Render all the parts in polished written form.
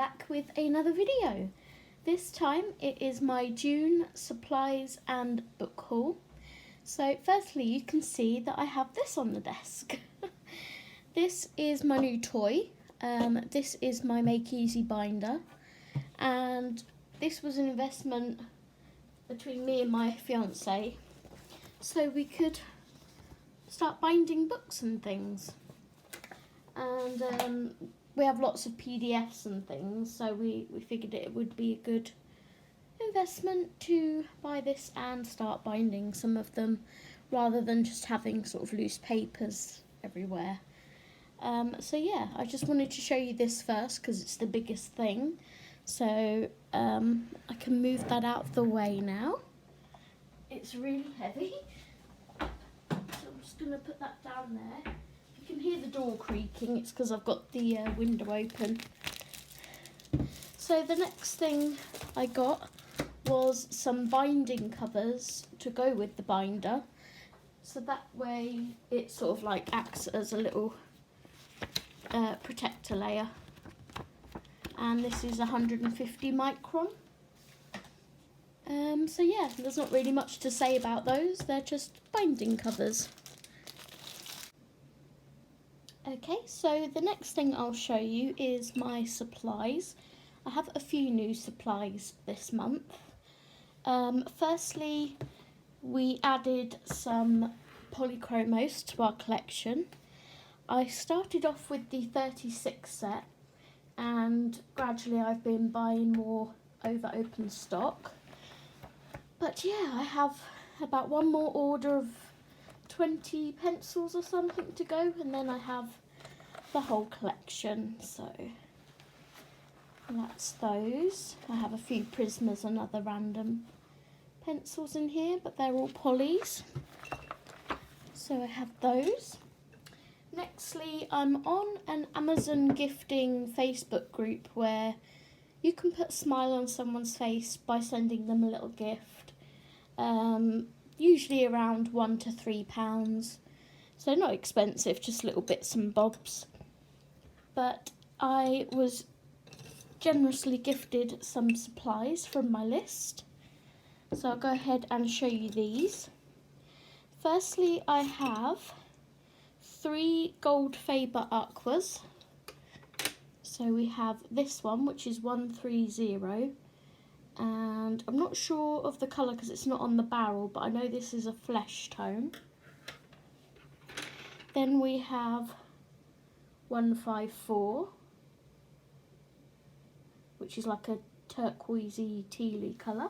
back with another video. This time it is my June supplies and book haul. So firstly you can see that I have this on the desk. This is my new toy. This is my Make Easy binder, and this was an investment between me and my fiance so we could start binding books and things. And we have lots of PDFs and things, so we figured it would be a good investment to buy this and start binding some of them rather than just having sort of loose papers everywhere. So yeah, I just wanted to show you this first because it's the biggest thing. So I can move that out of the way now. It's really heavy, so I'm just going to put that down there. You can hear the door creaking, it's because I've got the window open. So the next thing I got was some binding covers to go with the binder, so that way it sort of like acts as a little protector layer. And this is 150 micron. So yeah, there's not really much to say about those, they're just binding covers. Okay, so the next thing I'll show you is my supplies. I have a few new supplies this month. Firstly, we added some polychromos to our collection. I started off with the 36 set, and gradually I've been buying more over open stock. But yeah, I have about one more order of 20 pencils or something to go, and then I have the whole collection, so that's those. I have a few Prismas and other random pencils in here, but they're all polys, so I have those. Nextly, I'm on an Amazon gifting Facebook group where you can put a smile on someone's face by sending them a little gift, usually around £1 to £3, so not expensive, just little bits and bobs. But I was generously gifted some supplies from my list, so I'll go ahead and show you these. Firstly, I have 3 gold Faber aquas. So we have this one, which is 130, and I'm not sure of the colour because it's not on the barrel, but I know this is a flesh tone. Then we have 154, which is like a turquoisey tealy colour,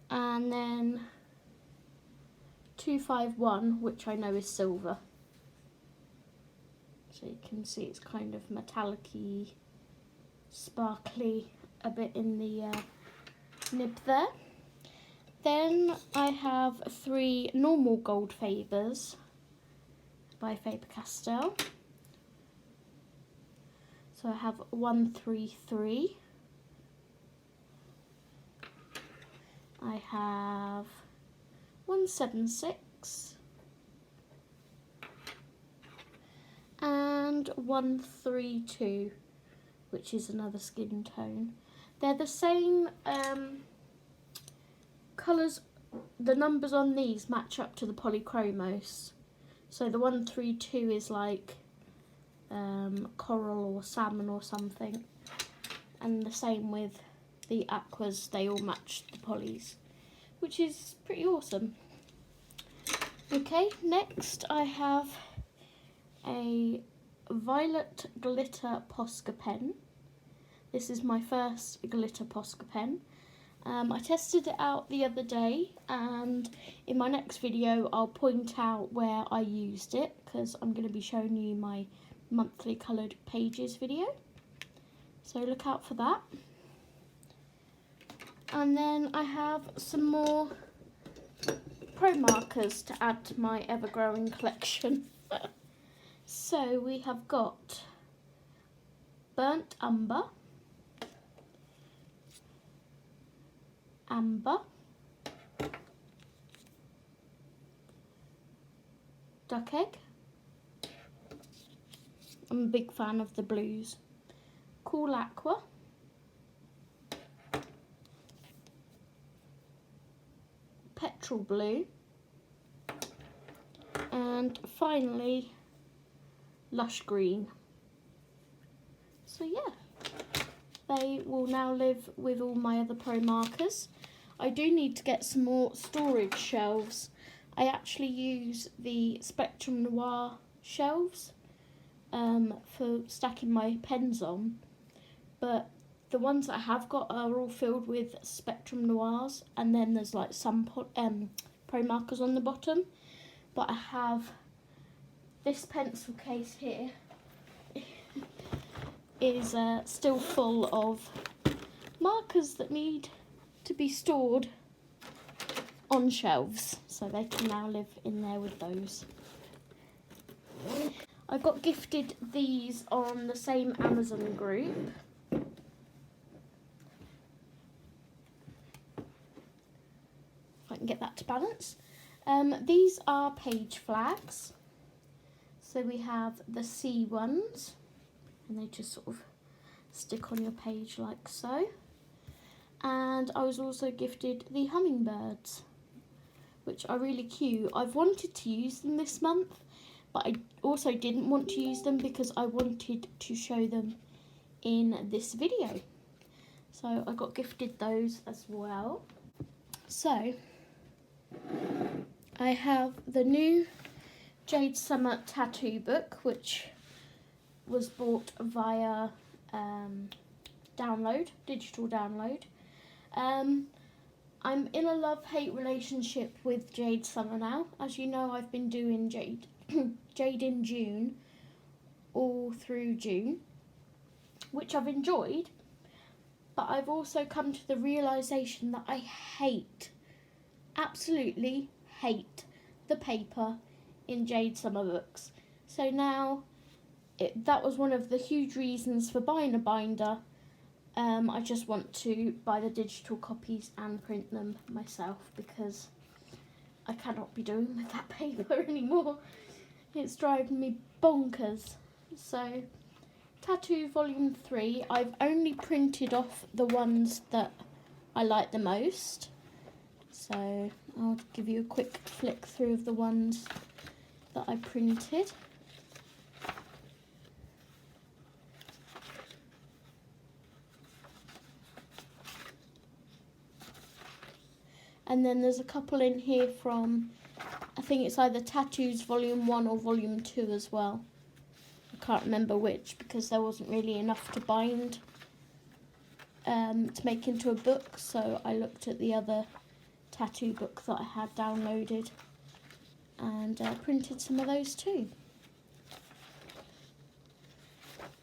and then 251, which I know is silver. So you can see it's kind of metallic-y, sparkly a bit in the nib there. Then I have 3 normal gold Fabers by Faber-Castell. So I have 133. I have 176. And 132, which is another skin tone. They're the same colours, the numbers on these match up to the polychromos. So the 132 is like coral or salmon or something, and the same with the aquas, they all match the polys, which is pretty awesome. Okay, next I have a violet glitter Posca pen. This is my first glitter Posca pen. I tested it out the other day, and in my next video I'll point out where I used it because I'm going to be showing you my monthly coloured pages video, so look out for that. And then I have some more pro markers to add to my ever-growing collection. So we have got Burnt Umber, Amber, Duck Egg, I'm a big fan of the blues, Cool Aqua, Petrol Blue, and finally Lush Green. So yeah, they will now live with all my other pro markers. I do need to get some more storage shelves. I actually use the Spectrum Noir shelves for stacking my pens on, but the ones that I have got are all filled with Spectrum Noirs, and then there's like some pro markers on the bottom. But I have this pencil case here is still full of markers that need to be stored on shelves, so they can now live in there with those. I got gifted these on the same Amazon group. If I can get that to balance. These are page flags. So we have the C ones, and they just sort of stick on your page like so. And I was also gifted the hummingbirds, which are really cute. I've wanted to use them this month, but I also didn't want to use them because I wanted to show them in this video. So I got gifted those as well. So I have the new Jade Summer tattoo book, which was bought via digital download. I'm in a love-hate relationship with Jade Summer now. As you know, I've been doing Jade in June all through June, which I've enjoyed, but I've also come to the realisation that I absolutely hate the paper in Jade Summer books. So now, that was one of the huge reasons for buying a binder. I just want to buy the digital copies and print them myself because I cannot be doing with that paper anymore. It's driving me bonkers. So, Tattoo Volume 3, I've only printed off the ones that I like the most. So, I'll give you a quick flick through of the ones that I printed. And then there's a couple in here from, I think it's either Tattoos Volume 1 or Volume 2 as well. I can't remember which because there wasn't really enough to bind to make into a book, so I looked at the other tattoo book that I had downloaded and printed some of those too.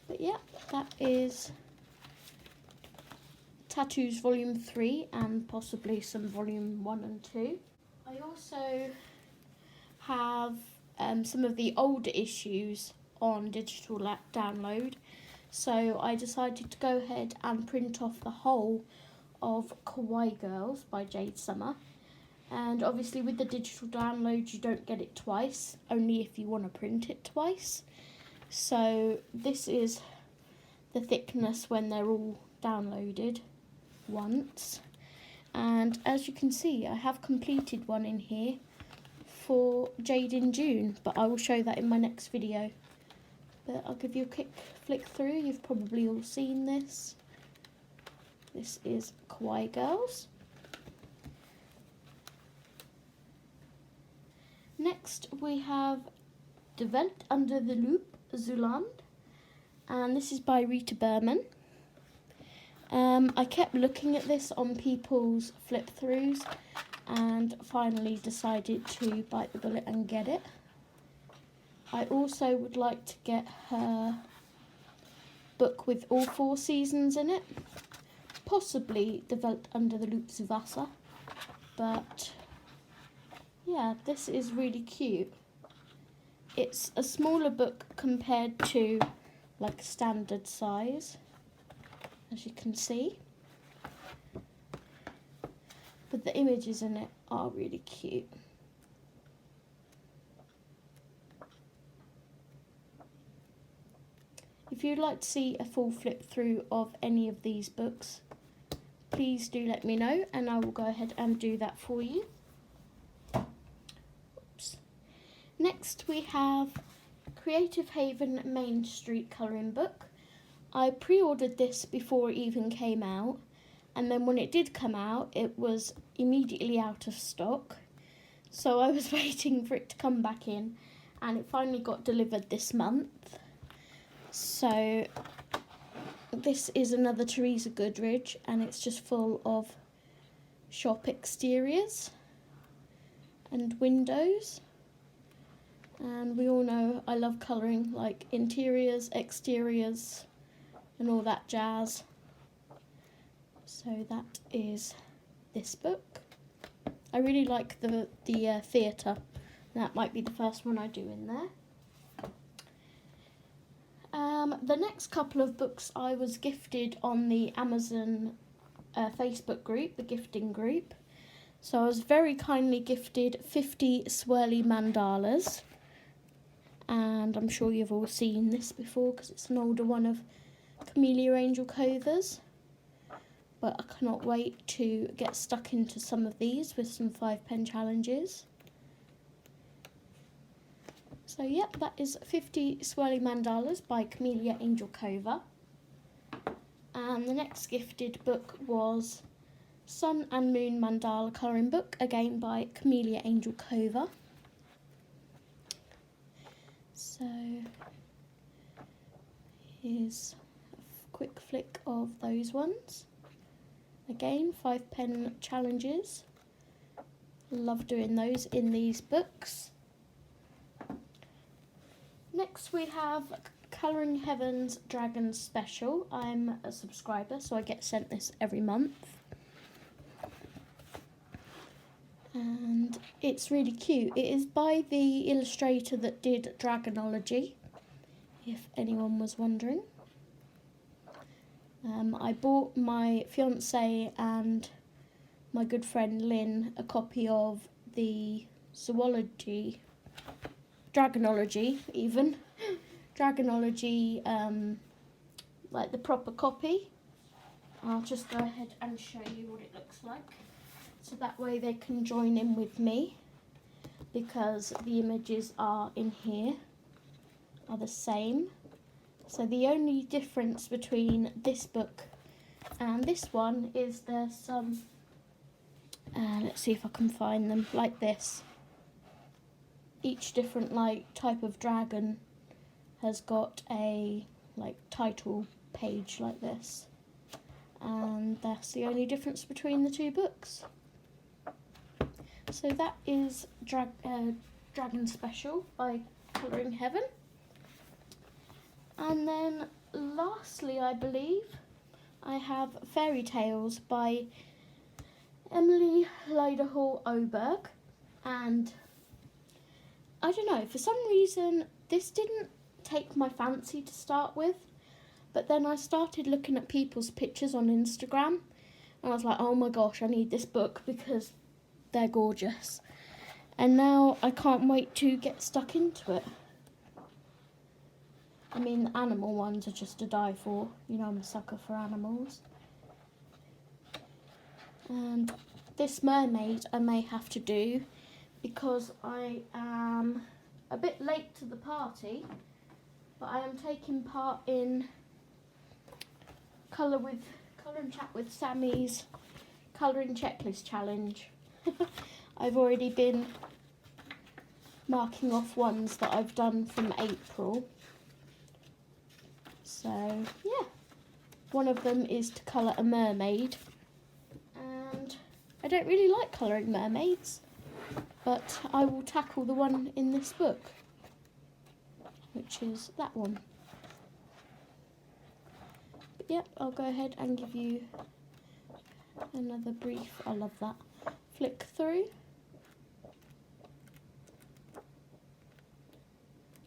But yeah, that is Tattoos Volume 3 and possibly some Volume 1 and 2. I also have some of the older issues on digital download, so I decided to go ahead and print off the whole of Kawaii Girls by Jade Summer. And obviously with the digital download you don't get it twice, only if you want to print it twice. So this is the thickness when they're all downloaded once. And as you can see, I have completed one in here for Jade in June, but I will show that in my next video. But I'll give you a quick flick through. You've probably all seen this. This is Kawaii Girls. Next we have the Welt Under the Lupe, Lande, and this is by Rita Berman. I kept looking at this on people's flip-throughs and finally decided to bite the bullet and get it. I also would like to get her book with all 4 seasons in it, possibly the Welt Under the Lupe Wasser, but yeah, this is really cute. It's a smaller book compared to like standard size, as you can see, but the images in it are really cute. If if you'd like to see a full flip through of any of these books, please do let me know and I will go ahead and do that for you. Oops. Next we have Creative Haven Main Street colouring book. I pre-ordered this before it even came out, and then when it did come out it was immediately out of stock, so I was waiting for it to come back in, and it finally got delivered this month. So this is another Teresa Goodridge, and it's just full of shop exteriors and windows, and we all know I love colouring like interiors, exteriors and all that jazz. So that is this book. I really like the theatre. That might be the first one I do in there. The next couple of books I was gifted on the Amazon Facebook group, the gifting group. So I was very kindly gifted 50 Swirly Mandalas. And I'm sure you've all seen this before because it's an older one of Camellia Angel Cover's. But I cannot wait to get stuck into some of these with some 5-pen challenges. So yep, that is 50 Swirly Mandalas by Camellia Angel Cover. And the next gifted book was Sun and Moon Mandala colouring book, again by Camellia Angel Cover. So here's a quick flick of those ones. Again, 5-pen challenges. Love doing those in these books. Next we have Colouring Heaven's Dragon Special. I'm a subscriber, so I get sent this every month. And it's really cute. It is by the illustrator that did Dragonology, if anyone was wondering. I bought my fiance and my good friend Lynn a copy of the zoology, Dragonology even, Dragonology, like the proper copy. I'll just go ahead and show you what it looks like. So that way they can join in with me, because the images are in here are the same. So the only difference between this book and this one is there's some, let's see if I can find them, like this. Each different like type of dragon has got a like title page like this. And that's the only difference between the two books. So that is Dragon Special by Colouring Heaven. And then lastly, I believe, I have Fairytales by Emily Lyderhall Oberg. And I don't know, for some reason this didn't take my fancy to start with, but then I started looking at people's pictures on Instagram and I was like, oh my gosh, I need this book because they're gorgeous. And now I can't wait to get stuck into it. I mean, the animal ones are just to die for. You know, I'm a sucker for animals. And this mermaid I may have to do because I am a bit late to the party, but I am taking part in Colour and Chat with Sammy's colouring checklist challenge. I've already been marking off ones that I've done from April. So yeah, one of them is to colour a mermaid, and I don't really like colouring mermaids, but I will tackle the one in this book, which is that one. But yep, I'll go ahead and give you another brief, I love that, flick through.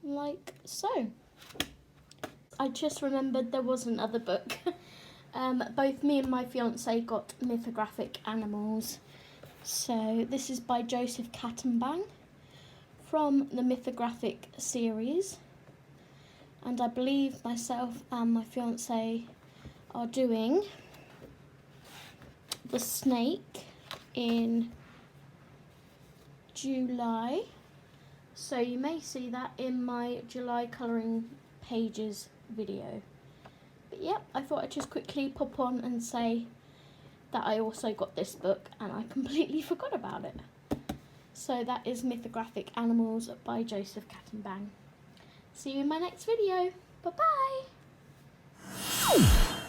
Like so. I just remembered there was another book. Both me and my fiance got Mythographic Animals. So this is by Joseph Kattenbang from the Mythographic series. And I believe myself and my fiance are doing the snake in July. So you may see that in my July colouring pages video. But yeah, I thought I'd just quickly pop on and say that I also got this book and I completely forgot about it. So that is Mythographic Animals by Joseph Cattenbang. See you in my next video. Bye bye.